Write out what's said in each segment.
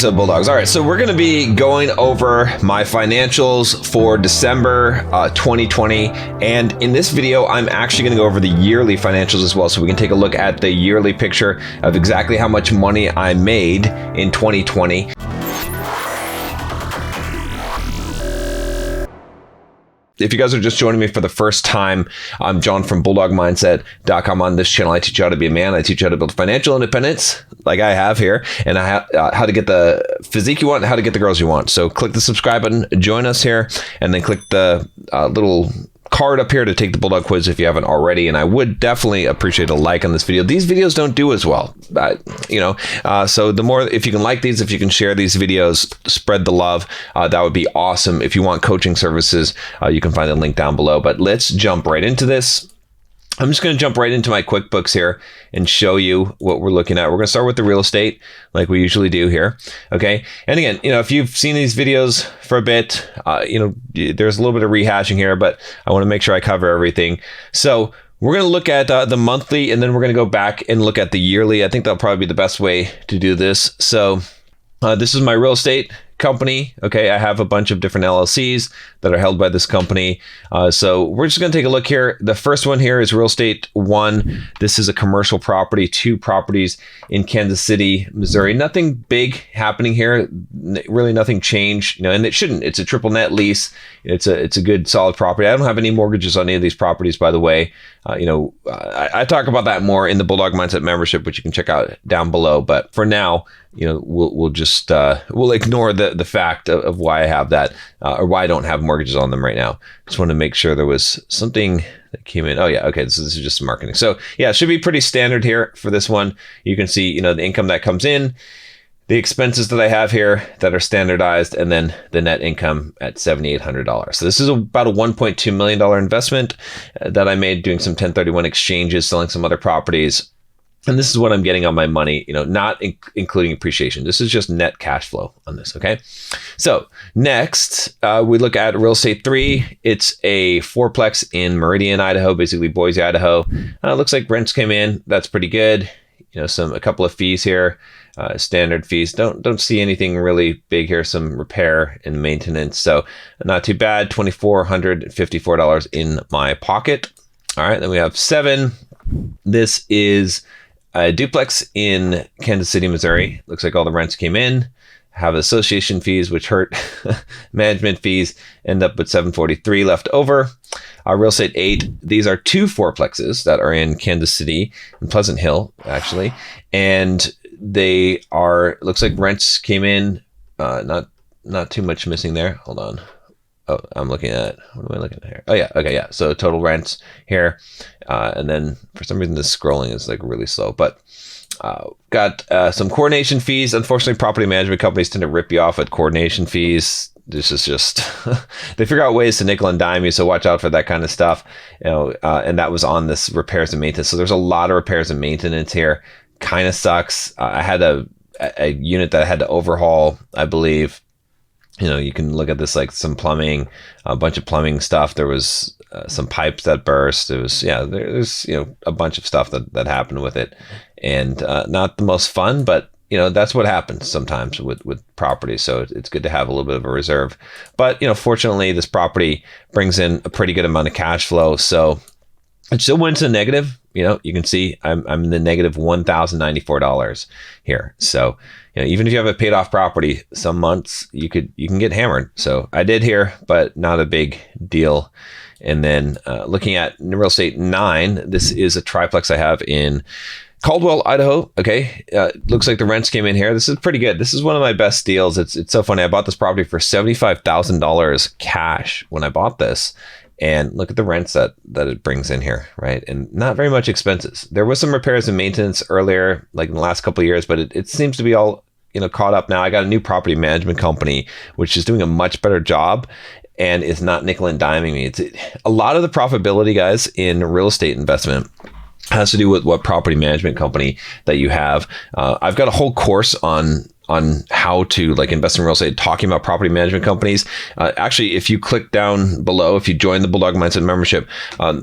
What's up, Bulldogs? All right, so we're going to be going over my financials for December 2020. And in this video, I'm actually going to go over the yearly financials as well, so we can take a look at the yearly picture of exactly how much money I made in 2020. If you guys are just joining me for the first time, I'm John from BulldogMindset.com. On this channel, I teach you how to be a man. I teach you how to build financial independence, like I have here, and how to get the physique you want and how to get the girls you want. So click the subscribe button, join us here, and then click the little card up here to take the Bulldog quiz if you haven't already. And I would definitely appreciate a like on this video. These videos don't do as well, so the more, if you can like these, if you can share these videos, spread the love, that would be awesome. If you want coaching services, you can find the link down below. But let's jump right into this. I'm just going to jump right into my QuickBooks here and show you what we're looking at. We're going to start with the real estate like we usually do here. Okay. And again, if you've seen these videos for a bit, there's a little bit of rehashing here, but I want to make sure I cover everything. So we're going to look at the monthly, and then we're going to go back and look at the yearly. I think that'll probably be the best way to do this. So this is my real estate company. Okay, I have a bunch of different LLCs that are held by this company. So we're just going to take a look here. The first one here is Real Estate One. This is a commercial property, 2 properties in Kansas City, Missouri. Nothing big happening here. Really nothing changed, and it shouldn't. It's a triple net lease. It's a good solid property. I don't have any mortgages on any of these properties, by the way. I talk about that more in the Bulldog Mindset membership, which you can check out down below. But for now, we'll just we'll ignore the fact of why I have that or why I don't have mortgages on them right now. Just want to make sure there was something that came in. Oh yeah, okay. This is just marketing. So yeah, it should be pretty standard here for this one. You can see the income that comes in, the expenses that I have here that are standardized, and then the net income at $7,800. So this is about a $1.2 million investment that I made doing some 1031 exchanges, selling some other properties. And this is what I'm getting on my money, not including appreciation. This is just net cash flow on this, okay? So next, we look at Real Estate 3. It's a 4-plex in Meridian, Idaho, basically Boise, Idaho. Looks like rents came in. That's pretty good. A couple of fees here, standard fees. Don't see anything really big here. Some repair and maintenance. So not too bad. $2,454 in my pocket. All right, then we have 7. This is a duplex in Kansas City, Missouri. Looks like all the rents came in. Have association fees, which hurt. Management fees end up with $743 left over. Real Estate 8. These are 2 4-plexes that are in Kansas City and Pleasant Hill, actually. And they are, looks like rents came in, not too much missing there. Hold on. Oh, I'm looking at, what am I looking at here? Oh yeah, okay, yeah. So total rents here. And then for some reason, this scrolling is like really slow, but got some coordination fees. Unfortunately, property management companies tend to rip you off at coordination fees. This is just, they figure out ways to nickel and dime you, so watch out for that kind of stuff. And that was on this repairs and maintenance. So there's a lot of repairs and maintenance here. Kind of sucks. I had a unit that I had to overhaul, I believe. You can look at this, like some plumbing, a bunch of plumbing stuff. There was some pipes that burst. It was, there's, a bunch of stuff that happened with it, and not the most fun, but that's what happens sometimes with properties. So it's good to have a little bit of a reserve, but fortunately this property brings in a pretty good amount of cash flow. So it still went to negative. You can see I'm in the negative $1,094 here. So, even if you have a paid off property, some months you can get hammered. So I did here, but not a big deal. And then looking at Real Estate 9, this is a triplex I have in Caldwell, Idaho. Okay. Looks like the rents came in here. This is pretty good. This is one of my best deals. It's so funny. I bought this property for $75,000 cash when I bought this. And look at the rents that it brings in here, right? And not very much expenses. There was some repairs and maintenance earlier, like in the last couple of years, but it seems to be all caught up now. I got a new property management company, which is doing a much better job and is not nickel and diming me. It's a lot of the profitability, guys, in real estate investment has to do with what property management company that you have. I've got a whole course on how to like invest in real estate, talking about property management companies. Actually, if you click down below, if you join the Bulldog Mindset membership,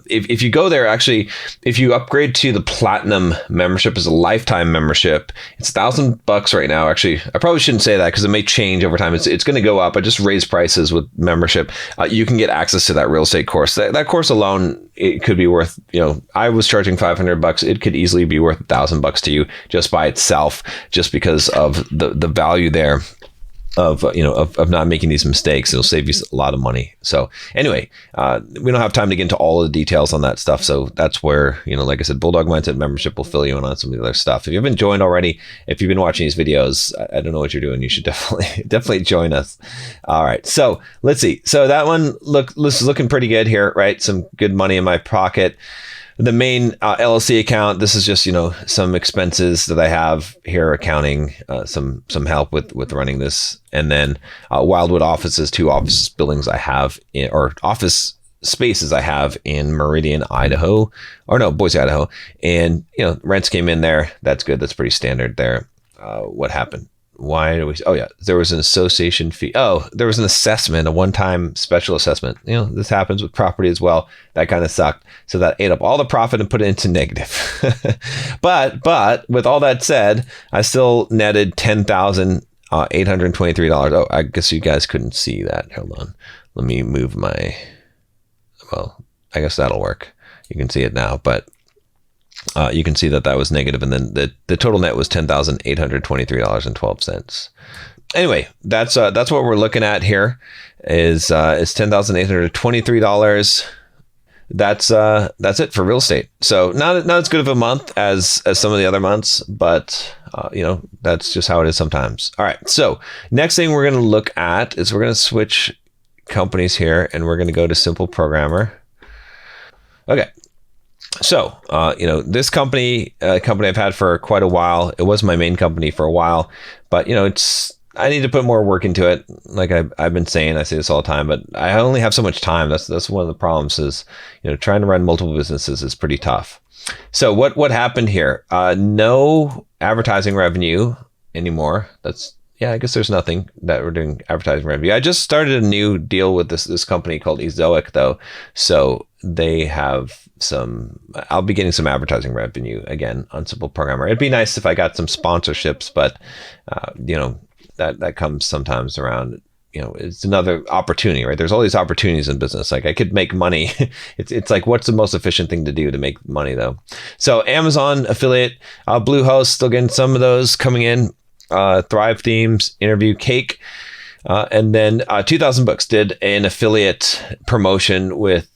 if you go there, actually, if you upgrade to the platinum membership as a lifetime membership, it's $1,000 right now. Actually, I probably shouldn't say that because it may change over time. It's going to go up. I just raised prices with membership. You can get access to that real estate course. That course alone, it could be worth, I was charging $500. It could easily be worth $1,000 to you just by itself, just because of the value there of not making these mistakes. It'll save you a lot of money. So anyway, we don't have time to get into all of the details on that stuff. So that's where, like I said, Bulldog Mindset membership will fill you in on some of the other stuff. If you haven't joined already, if you've been watching these videos, I don't know what you're doing. You should definitely join us. All right. So let's see. So that one this is looking pretty good here, right? Some good money in my pocket. The main LLC account, this is just, some expenses that I have here, accounting, some help with running this. And then Wildwood offices, 2 office buildings I have or office spaces I have in Boise, Idaho. And, rents came in there. That's good. That's pretty standard there. What happened? There was an association fee. There was an assessment, a one-time special assessment. This happens with property as well. That kind of sucked. So that ate up all the profit and put it into negative. But with all that said, I still netted $10,823. Oh, I guess you guys couldn't see that. Hold on. Let me move I guess that'll work. You can see it now, but you can see that was negative, and then the total net was $10,823.12. Anyway, that's what we're looking at here is $10,823. That's it for real estate. So not as good of a month as some of the other months, but that's just how it is sometimes. All right. So next thing we're going to look at is we're going to switch companies here, and we're going to go to Simple Programmer. Okay. So, this company I've had for quite a while. It was my main company for a while, but I need to put more work into it. Like I've been saying, I say this all the time, but I only have so much time. That's one of the problems is, trying to run multiple businesses is pretty tough. So what happened here? No advertising revenue anymore. I guess there's nothing that we're doing advertising revenue. I just started a new deal with this company called xxx though. So they have I'll be getting some advertising revenue again on Simple Programmer. It'd be nice if I got some sponsorships, but that comes sometimes around. It's another opportunity, right? There's all these opportunities in business. Like I could make money. It's like, what's the most efficient thing to do to make money though? So Amazon affiliate, Bluehost, still getting some of those coming in. Thrive Themes, Interview Cake, and then 2000 Books did an affiliate promotion with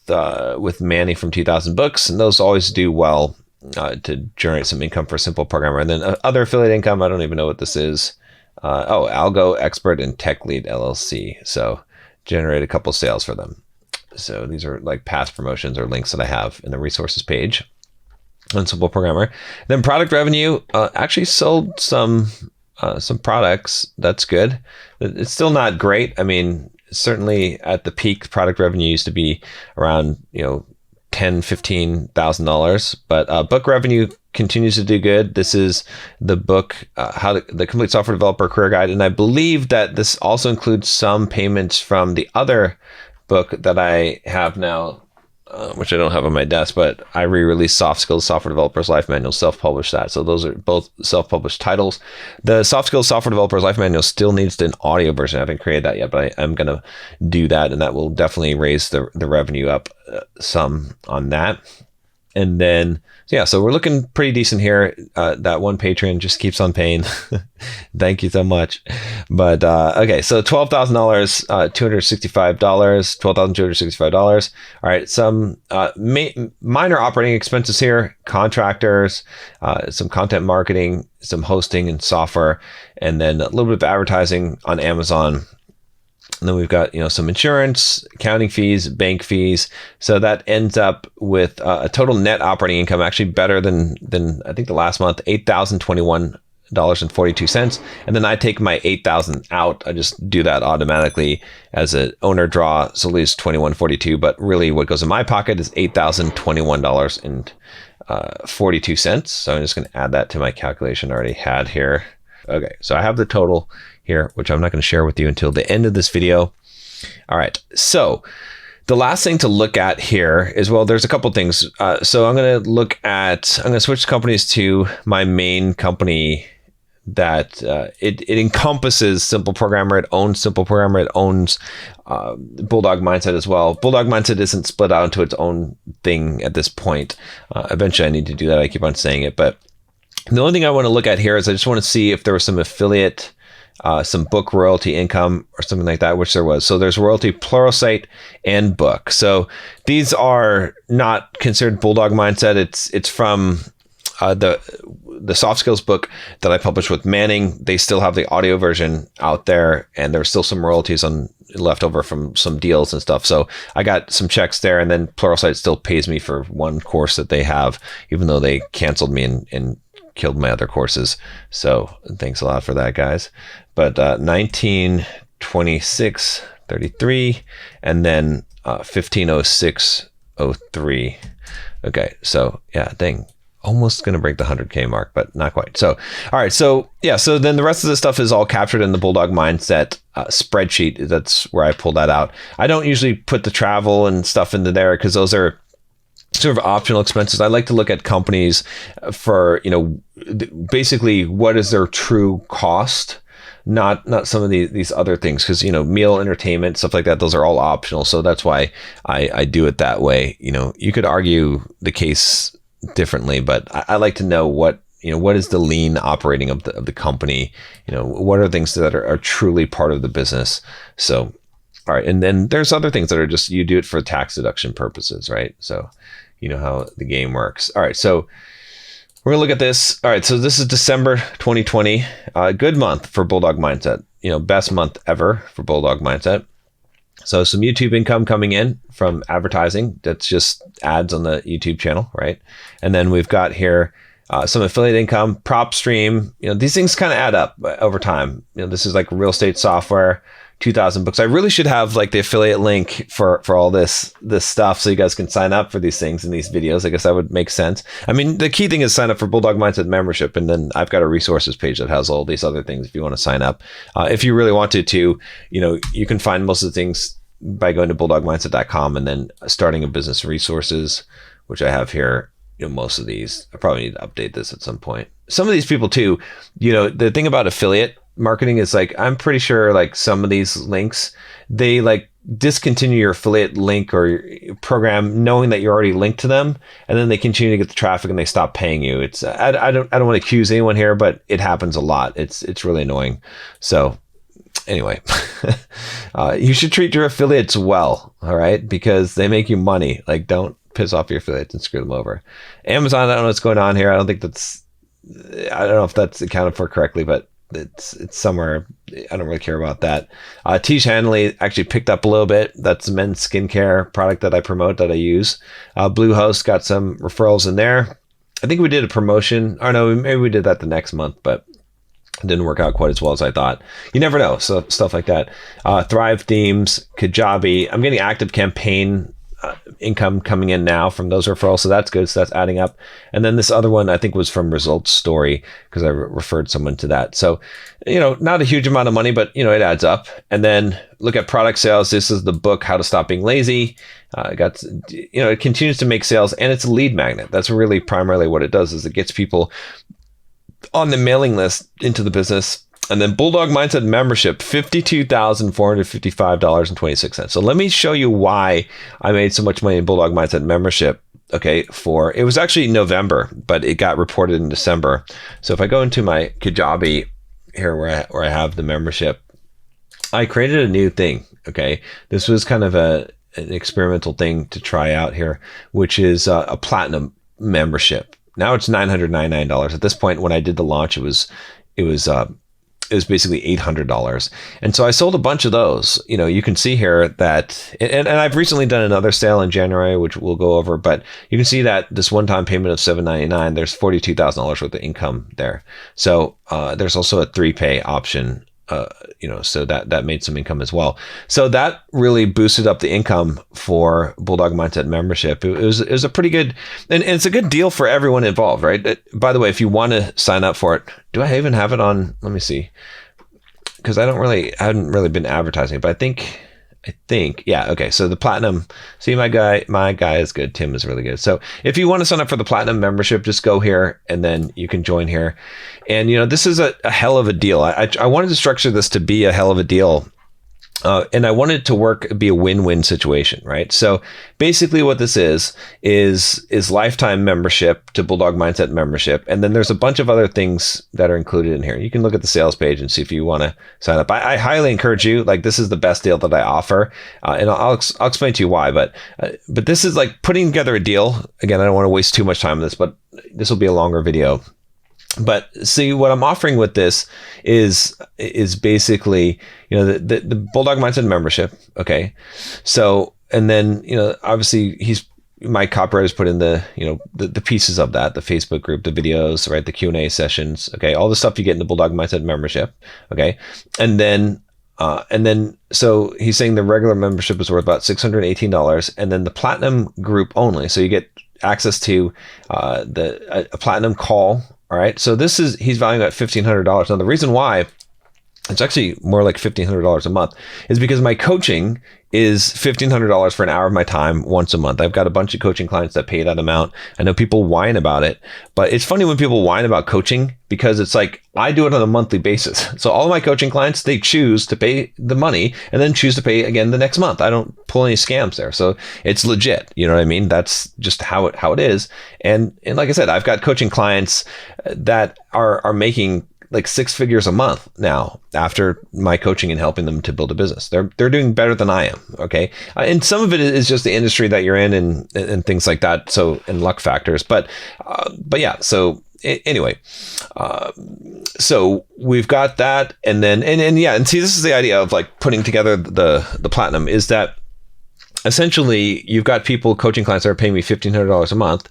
Manny from 2000 Books, and those always do well to generate some income for Simple Programmer. And then other affiliate income, I don't even know what this is. Algo Expert and Tech Lead LLC. So generate a couple sales for them. So these are like past promotions or links that I have in the resources page on Simple Programmer. Then product revenue, actually sold some products. That's good. It's still not great. I mean, certainly at the peak, product revenue used to be around $10,000-$15,000, but book revenue continues to do good. This is the book, the Complete Software Developer Career Guide, and I believe that this also includes some payments from the other book that I have now, which I don't have on my desk, but I re-released Soft Skills Software Developer's Life Manual, self-published that. So those are both self-published titles. The Soft Skills Software Developer's Life Manual still needs an audio version. I haven't created that yet, but I'm going to do that, and that will definitely raise the revenue up some on that. And then, so we're looking pretty decent here. That one patron just keeps on paying. Thank you so much. But okay, so $12,000, $265, $12,265. All right, some minor operating expenses here, contractors, some content marketing, some hosting and software, and then a little bit of advertising on Amazon. And then we've got, some insurance, accounting fees, bank fees. So that ends up with a total net operating income, actually better than I think the last month, $8,021.42. And then I take my $8,000 out. I just do that automatically as an owner draw. So at least $21.42. But really what goes in my pocket is $8,021.42. So I'm just going to add that to my calculation I already had here. Okay, so I have the total here, which I'm not going to share with you until the end of this video. All right, so the last thing to look at here is, well, there's a couple things. So I'm going to switch companies to my main company that it encompasses Simple Programmer. It owns Simple Programmer. It owns Bulldog Mindset as well. Bulldog Mindset isn't split out into its own thing at this point. Eventually I need to do that. I keep on saying it, but the only thing I want to look at here is I just want to see if there was some affiliate, some book royalty income or something like that, which there was. So there's royalty, Pluralsight, and book. So these are not considered Bulldog Mindset. It's from the soft skills book that I published with Manning. They still have the audio version out there, and there's still some royalties left over from some deals and stuff. So I got some checks there, and then Pluralsight still pays me for one course that they have, even though they canceled me and killed my other courses. So thanks a lot for that, guys. But 1926.33 and then 1506.03. Okay, so yeah, dang. Almost going to break the 100K mark, but not quite. So, all right. So yeah. So then the rest of the stuff is all captured in the Bulldog Mindset spreadsheet. That's where I pull that out. I don't usually put the travel and stuff into there because those are sort of optional expenses. I like to look at companies for, basically what is their true cost, not some of these other things, because meal, entertainment, stuff like that, those are all optional. So that's why I do it that way. You could argue the case differently, but I like to know what is the lean operating of the company. What are things that are truly part of the business. So all right, and then there's other things that are just you do it for tax deduction purposes, right? So you know how the game works. All right, so we're gonna look at this. All right, so this is December 2020. Good month for Bulldog Mindset. Best month ever for Bulldog Mindset. So some YouTube income coming in from advertising. That's just ads on the YouTube channel, right? And then we've got here some affiliate income, prop stream. These things kind of add up over time. This is like real estate software, 2,000 books. I really should have like the affiliate link for all this stuff so you guys can sign up for these things in these videos. I guess that would make sense. I mean, the key thing is sign up for Bulldog Mindset membership, and then I've got a resources page that has all these other things if you want to sign up. If you really wanted to, you can find most of the things by going to bulldogmindset.com and then starting a business resources, which I have here. Most of these, I probably need to update this at some point. Some of these people too, the thing about affiliate marketing is like, I'm pretty sure like some of these links, they like discontinue your affiliate link or your program knowing that you're already linked to them, and then they continue to get the traffic and they stop paying you. It's I don't want to accuse anyone here, but it happens a lot. It's really annoying. So anyway, you should treat your affiliates well, all right? Because they make you money. Like, don't piss off your affiliates and screw them over. Amazon, I don't know what's going on here. I don't know if that's accounted for correctly, but it's somewhere. I don't really care about that. Tiege Hanley actually picked up a little bit. That's a men's skincare product that I promote, that I use. Bluehost got some referrals in there. I think we did a promotion. Or no, maybe we did that the next month, but it didn't work out quite as well as I thought. You never know. So stuff like that. Thrive Themes, Kajabi. I'm getting active campaign income coming in now from those referrals. So that's good. So that's adding up. And then this other one I think was from Results Story because I referred someone to that. So, not a huge amount of money, but it adds up. And then look at product sales. This is the book, How to Stop Being Lazy. It continues to make sales, and it's a lead magnet. That's really primarily what it does, is it gets people on the mailing list into the business. And then Bulldog Mindset membership, $52,455.26. So let me show you why I made so much money in Bulldog Mindset membership. Okay, it was actually November, but it got reported in December. So if I go into my Kajabi here where I have the membership, I created a new thing. Okay, this was kind of an experimental thing to try out here, which is a platinum membership. Now it's $999. At this point, when I did the launch, it was basically $800. And so I sold a bunch of those. You can see here that, and I've recently done another sale in January, which we'll go over, but you can see that this one-time payment of $799, there's $42,000 worth of income there. So there's also a 3-pay option So that made some income as well. So that really boosted up the income for Bulldog Mindset membership. It was a pretty good, and it's a good deal for everyone involved, right? By the way, if you want to sign up for it, do I even have it on? Let me see, because I hadn't really been advertising, but I think, yeah, okay. So the platinum, see, my guy is good. Tim is really good. So if you want to sign up for the platinum membership, just go here and then you can join here. And, this is a hell of a deal. I wanted to structure this to be a hell of a deal. And I wanted it to be a win-win situation, right? So basically what this is lifetime membership to Bulldog Mindset membership. And then there's a bunch of other things that are included in here. You can look at the sales page and see if you want to sign up. I highly encourage you, like, this is the best deal that I offer. And I'll explain to you why, but this is like putting together a deal. Again, I don't want to waste too much time on this, but this will be a longer video. But see, what I'm offering with this is basically, the Bulldog Mindset membership. Okay. So, and then, obviously my copywriter's put in the pieces of that, the Facebook group, the videos, right? The Q&A sessions. Okay. All the stuff you get in the Bulldog Mindset membership. Okay. And then so he's saying the regular membership is worth about $618, and then the platinum group only. So you get access to a platinum call. All right. So he's valuing at $1,500. Now, the reason why it's actually more like $1,500 a month is because my coaching is $1,500 for an hour of my time once a month. I've got a bunch of coaching clients that pay that amount. I know people whine about it, but it's funny when people whine about coaching, because it's like, I do it on a monthly basis. So all of my coaching clients, they choose to pay the money and then choose to pay again the next month. I don't pull any scams there. So it's legit. You know what I mean? That's just how it is. And like I said, I've got coaching clients that are making like 6 figures a month now after my coaching and helping them to build a business. They're doing better than I am. Okay. And some of it is just the industry that you're in and things like that. So, and luck factors, but yeah. So anyway, so we've got that. And then, and see, this is the idea of like putting together the platinum, is that essentially you've got coaching clients that are paying me $1,500 a month,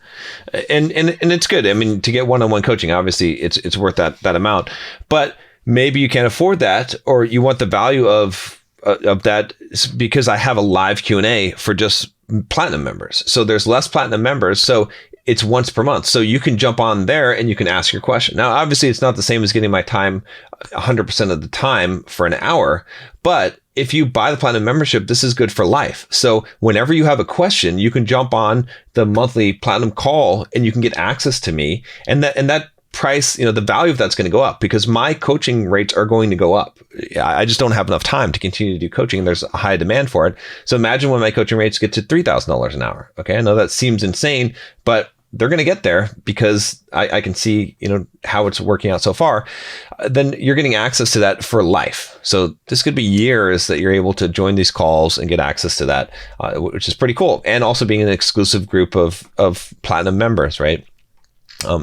and it's good. I mean, to get one-on-one coaching, obviously it's worth that amount, but maybe you can't afford that, or you want the value of that, because I have a live Q&A for just platinum members. So there's less platinum members. So it's once per month. So you can jump on there and you can ask your question. Now, obviously it's not the same as getting my time 100% of the time for an hour, but if you buy the platinum membership, this is good for life. So whenever you have a question, you can jump on the monthly platinum call and you can get access to me. And that price, the value of that's going to go up, because my coaching rates are going to go up. I just don't have enough time to continue to do coaching. There's a high demand for it. So imagine when my coaching rates get to $3,000 an hour. Okay. I know that seems insane, but they're going to get there because I can see, how it's working out so far. Then you're getting access to that for life. So this could be years that you're able to join these calls and get access to that, which is pretty cool. And also being an exclusive group of platinum members, right?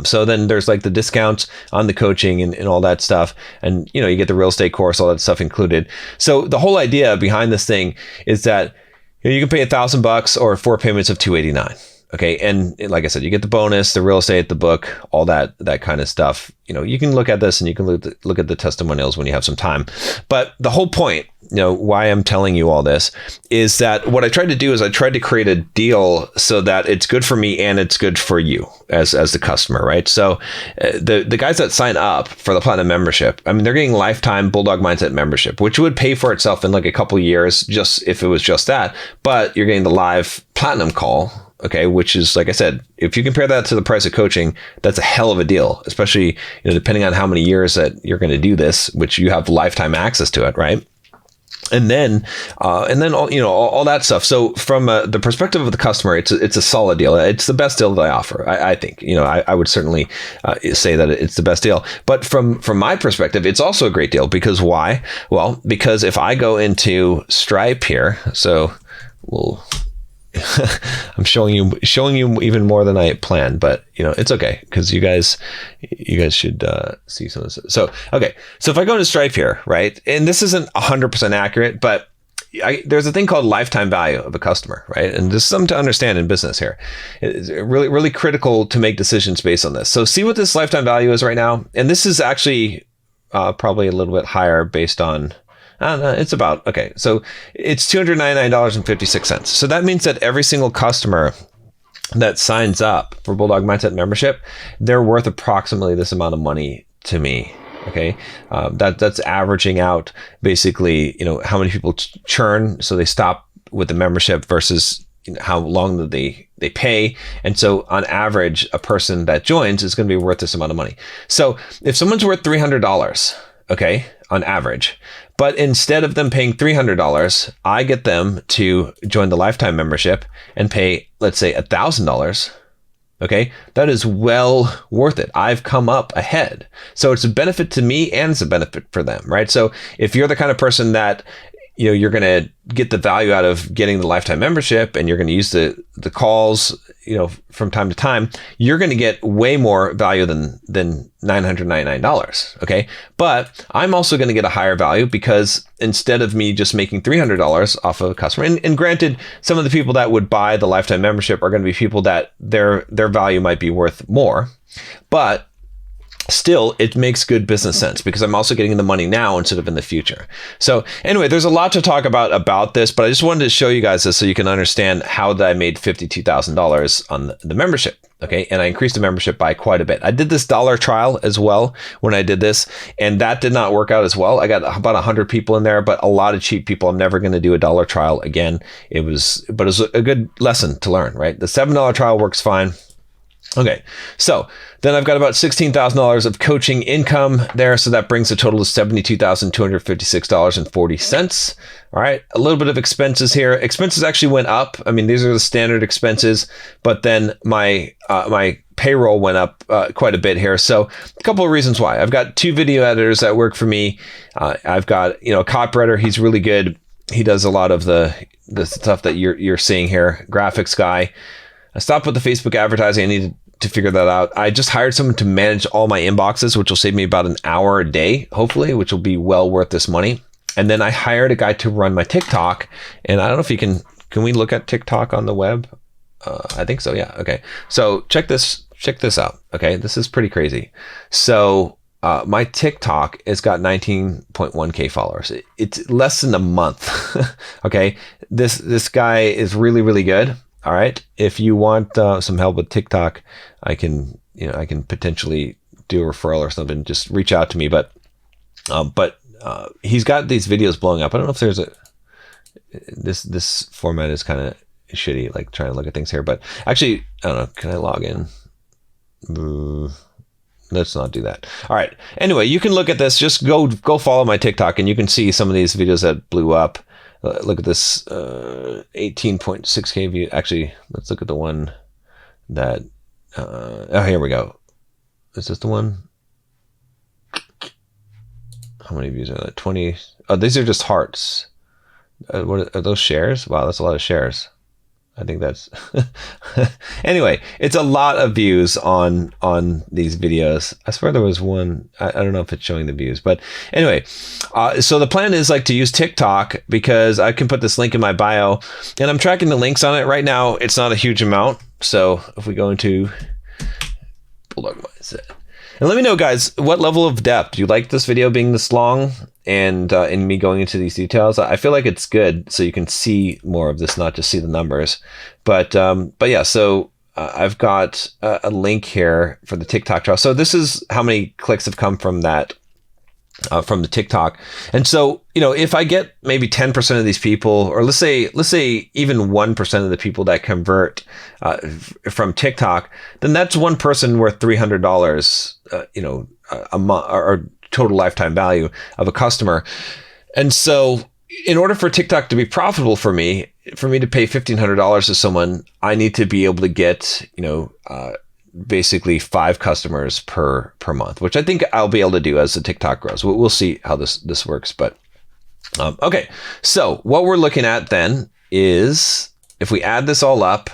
So then there's like the discounts on the coaching and all that stuff. And, you get the real estate course, all that stuff included. So the whole idea behind this thing is that you can pay $1,000 or 4 payments of $289. Okay. And like I said, you get the bonus, the real estate, the book, all that kind of stuff. You can look at this and you can look at the testimonials when you have some time. But the whole point, why I'm telling you all this is that what I tried to do is I tried to create a deal so that it's good for me and it's good for you as the customer, right? So the guys that sign up for the platinum membership, I mean, they're getting lifetime Bulldog Mindset membership, which would pay for itself in like a couple years, just if it was just that. But you're getting the live platinum call. Okay, which is, like I said, if you compare that to the price of coaching, that's a hell of a deal, especially, depending on how many years that you're going to do this, which you have lifetime access to it, right? And then all that stuff. So from the perspective of the customer, it's a solid deal. It's the best deal that I offer. I think, I would certainly say that it's the best deal. But from my perspective, it's also a great deal, because why? Well, because if I go into Stripe here, so we'll I'm showing you even more than I planned, but it's okay, because you guys should see some of this. So okay, so if I go to Stripe here, right, and this isn't 100% accurate, but there's a thing called lifetime value of a customer, right? And there's something to understand in business here. It's really, really critical to make decisions based on this. So see what this lifetime value is right now, and this is actually probably a little bit higher based on, I don't know, it's about, okay, so it's $299.56. So that means that every single customer that signs up for Bulldog Mindset membership, they're worth approximately this amount of money to me. Okay, that's averaging out basically, how many people churn, so they stop with the membership versus how long that they pay. And so on average, a person that joins is going to be worth this amount of money. So if someone's worth $300, okay, on average, but instead of them paying $300, I get them to join the lifetime membership and pay, let's say, $1,000. Okay, that is well worth it. I've come up ahead. So it's a benefit to me and it's a benefit for them, right? So if you're the kind of person that, you're going to get the value out of getting the lifetime membership and you're going to use the calls, from time to time, you're going to get way more value than $999. Okay. But I'm also going to get a higher value because instead of me just making $300 off of a customer, and granted, some of the people that would buy the lifetime membership are going to be people that their value might be worth more, but still, it makes good business sense because I'm also getting the money now instead of in the future. So anyway, there's a lot to talk about this, but I just wanted to show you guys this so you can understand how that I made $52,000 on the membership. Okay. And I increased the membership by quite a bit. I did this $1 trial as well when I did this, and that did not work out as well. I got about 100 people in there, but a lot of cheap people. I'm never going to do a $1 trial again. But it was a good lesson to learn, right? The $7 trial works fine. Okay, so then I've got about $16,000 of coaching income there. So that brings the total to $72,256.40. All right, a little bit of expenses here. Expenses actually went up. I mean, these are the standard expenses, but then my payroll went up quite a bit here. So a couple of reasons why. I've got 2 video editors that work for me. I've got, a copywriter. He's really good. He does a lot of the stuff that you're seeing here. Graphics guy. I stopped with the Facebook advertising. I needed to figure that out. I just hired someone to manage all my inboxes, which will save me about an hour a day, hopefully, which will be well worth this money. And then I hired a guy to run my TikTok. And I don't know if you can we look at TikTok on the web? I think so. Yeah. Okay. So check this out. Okay. This is pretty crazy. So my TikTok has got 19.1K followers. It's less than a month. Okay. This guy is really, really good. All right. If you want some help with TikTok, I can potentially do a referral or something. Just reach out to me. But he's got these videos blowing up. I don't know if there's this format is kind of shitty, like trying to look at things here. But actually, I don't know. Can I log in? Let's not do that. All right. Anyway, you can look at this. Just go follow my TikTok, and you can see some of these videos that blew up. Look at this 18.6K view. Actually, let's look at the one that, here we go. Is this the one? How many views are that? 20. Oh, these are just hearts. What are those shares? Wow, that's a lot of shares. I think that's anyway, it's a lot of views on these videos. I swear there was one. I don't know if it's showing the views, but anyway, so the plan is to use TikTok because I can put this link in my bio and I'm tracking the links on it right now. It's not a huge amount. So if we go into Bulldog Mindset, and let me know, guys, what level of depth do you like this video being this long and me going into these details? I feel like it's good so you can see more of this, not just see the numbers. But yeah, so I've got a link here for the TikTok trial. So this is how many clicks have come from that, from the TikTok. And so, if I get maybe 10% of these people, or let's say even 1% of the people that convert from TikTok, then that's one person worth $300, a month, or total lifetime value of a customer. And so in order for TikTok to be profitable for me to pay $1,500 to someone, I need to be able to get, basically 5 customers per month, which I think I'll be able to do as the TikTok grows. We'll see how this works. But okay, so what we're looking at then is, if we add this all up,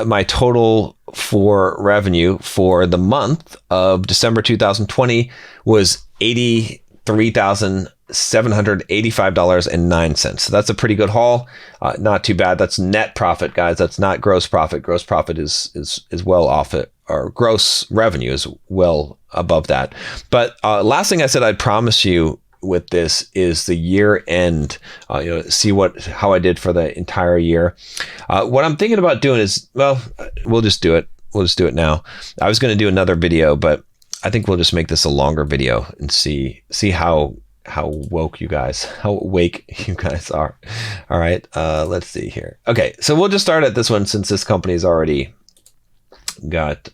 my total for revenue for the month of December 2020 was $83,700. $785.09. So that's a pretty good haul. Not too bad. That's net profit, guys. That's not gross profit. Gross profit is well off it, or gross revenue is well above that. But last thing I said I'd promise you with this is the year end. See how I did for the entire year. What I'm thinking about doing is, well, we'll just do it. We'll just do it now. I was going to do another video, but I think we'll just make this a longer video and see how awake you guys are. All right. Let's see here. Okay. So we'll just start at this one since this company's already got,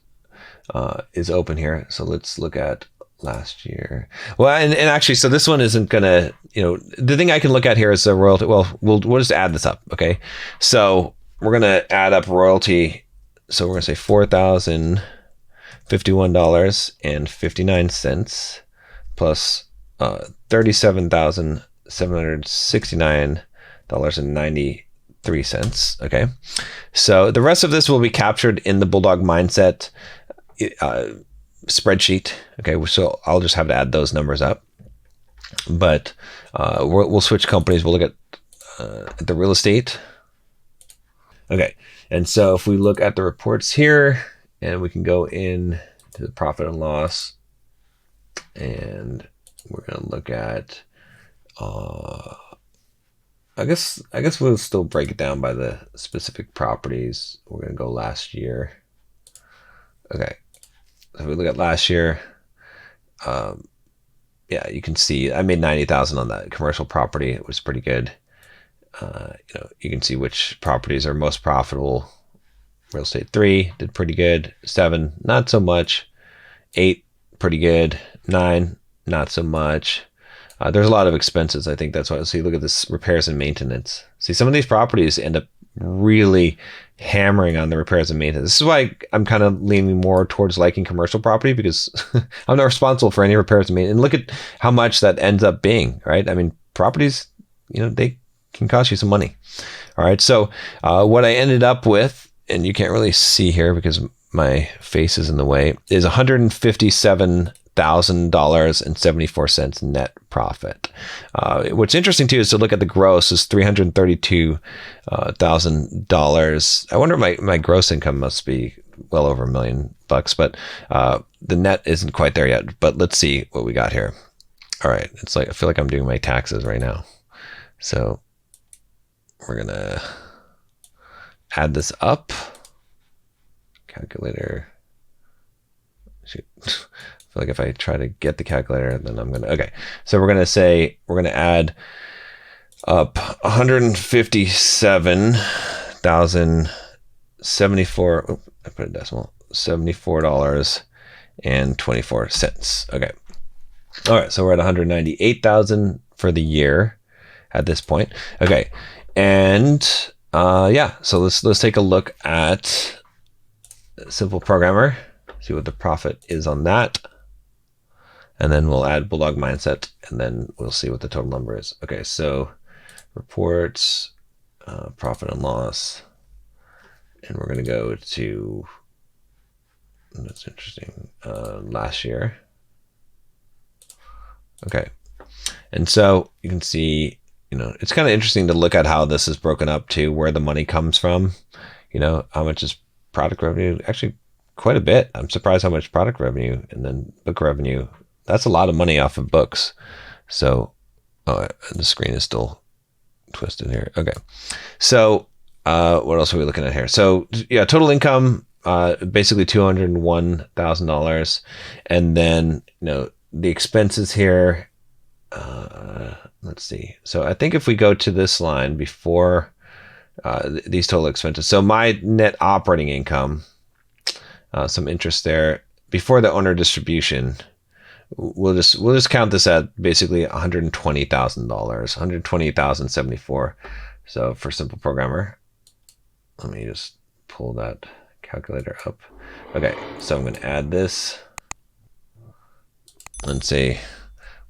is open here. So let's look at last year. Well, and actually, so this one isn't gonna, the thing I can look at here is the royalty. Well, we'll just add this up. Okay. So we're going to add up royalty. So we're going to say $4,051.59 plus $37,769.93. Okay. So the rest of this will be captured in the Bulldog Mindset spreadsheet. Okay. So I'll just have to add those numbers up. But we'll switch companies. We'll look at the real estate. Okay. And so if we look at the reports here, and we can go in to the profit and loss, and we're going to look at, I guess we'll still break it down by the specific properties. We're going to go last year. Okay. So if we look at last year, yeah, you can see I made $90,000 on that commercial property. It was pretty good. You can see which properties are most profitable. Real estate 3 did pretty good. 7, not so much. 8, pretty good. 9, not so much. There's a lot of expenses. I think that's why. See, look at this repairs and maintenance. See, some of these properties end up really hammering on the repairs and maintenance. This is why I'm kind of leaning more towards liking commercial property, because I'm not responsible for any repairs and maintenance. And look at how much that ends up being, right? I mean, properties, they can cost you some money. All right. So what I ended up with, and you can't really see here because my face is in the way, is $157,000.74 net profit. What's interesting too is to look at the gross is $332,000. I wonder if my gross income must be well over $1 million, but the net isn't quite there yet. But let's see what we got here. All right. It's like I feel like I'm doing my taxes right now. So we're going to add this up. Calculator. Shoot. I feel like if I try to get the calculator, then I'm going to, okay. So we're going to add up 157,074. Oh, I put a decimal. $74.24. Okay. All right. So we're at 198,000 for the year at this point. Okay. And yeah, so let's take a look at Simple Programmer, see what the profit is on that, and then we'll add Bulldog Mindset, and then we'll see what the total number is. Okay, so reports, profit and loss, and we're going to go to, that's interesting, last year. Okay, and so you can see, it's kind of interesting to look at how this is broken up to where the money comes from. How much is product revenue? Actually, quite a bit. I'm surprised how much product revenue, and then book revenue. That's a lot of money off of books. So, the screen is still twisted here. Okay. So, what else are we looking at here? So, yeah, total income, basically $201,000. And then, the expenses here, let's see. So I think if we go to this line before these total expenses, so my net operating income, some interest there before the owner distribution, we'll just count this at basically $120,000, $120,074. So for Simple Programmer, let me just pull that calculator up. Okay, so I'm going to add this and say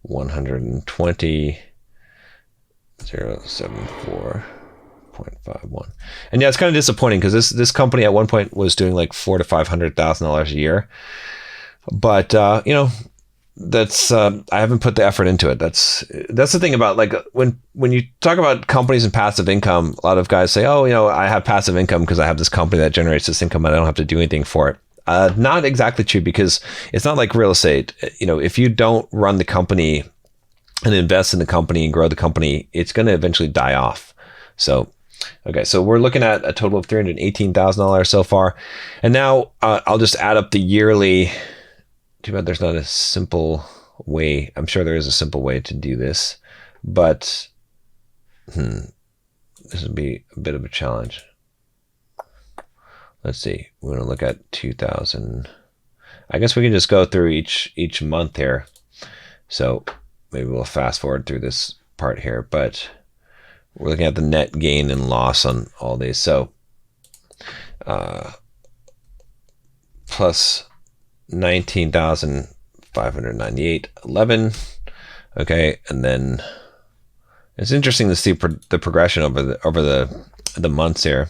120,074.51. And yeah, it's kind of disappointing because this company at one point was doing like $400,000 to $500,000 a year. But I haven't put the effort into it. That's the thing about like when you talk about companies and passive income, a lot of guys say, oh, I have passive income because I have this company that generates this income and I don't have to do anything for it. Not exactly true, because it's not like real estate. If you don't run the company and invest in the company and grow the company, it's going to eventually die off. So, okay, so we're looking at a total of $318,000 so far. And now I'll just add up the yearly. Too bad there's not a simple way. I'm sure there is a simple way to do this, but this would be a bit of a challenge. Let's see. We're going to look at 2000. I guess we can just go through each month here. So maybe we'll fast forward through this part here, but we're looking at the net gain and loss on all these. So plus 19,598.11. Okay, and then it's interesting to see the progression over the months here.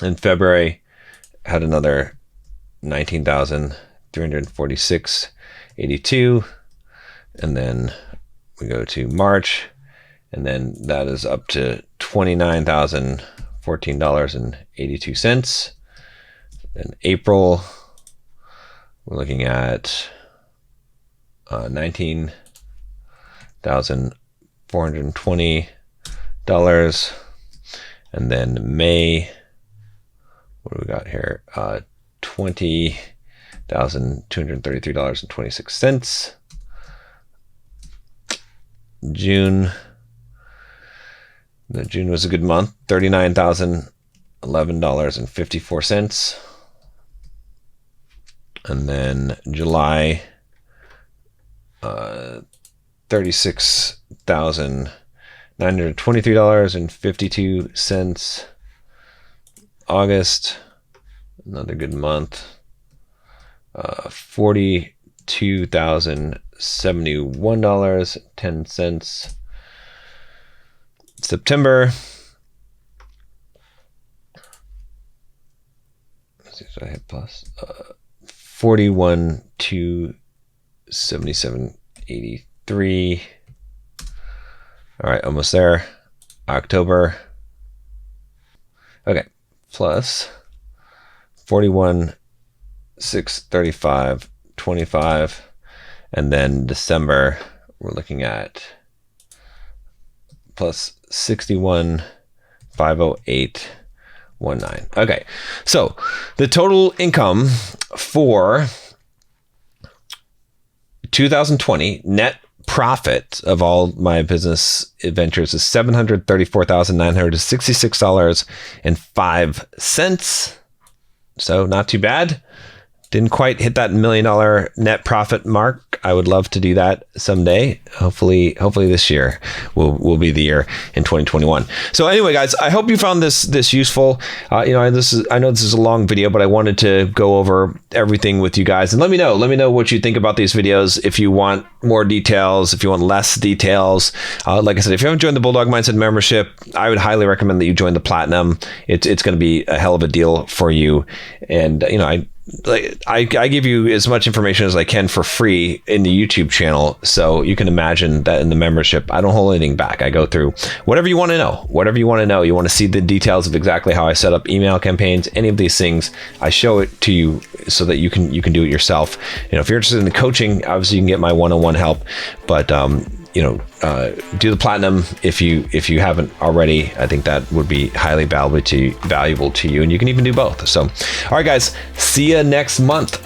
In February, had another 19,346.82, and then we go to March, and then that is up to $29,014.82. Then April, we're looking at $19,420, and then May, what do we got here? $20,233.26. June was a good month, $39,011.54. And then July, $36,923.52. August, another good month, $42,071.10. September, let's see, did I hit plus? $41,277.83. All right, almost there. October, okay, plus 41,635.25, and then December we're looking at plus 61,508.19. Okay, so the total income for 2020 net profit of all my business adventures is $734,966.05. So not too bad. Didn't quite hit that $1 million net profit mark. I would love to do that someday. Hopefully this year will be the year in 2021. So anyway, guys, I hope you found this useful. I know this is a long video, but I wanted to go over everything with you guys, and let me know what you think about these videos. If you want more details, if you want less details, like I said, if you haven't joined the Bulldog Mindset membership, I would highly recommend that you join the Platinum. It's going to be a hell of a deal for you, and I give you as much information as I can for free in the YouTube channel. So you can imagine that in the membership, I don't hold anything back. I go through whatever you want to know, You want to see the details of exactly how I set up email campaigns, any of these things. I show it to you so that you can do it yourself. If you're interested in the coaching, obviously you can get my one-on-one help, but do the Platinum if you haven't already. I think that would be highly valuable to you, and you can even do both. So, all right, guys, see you next month.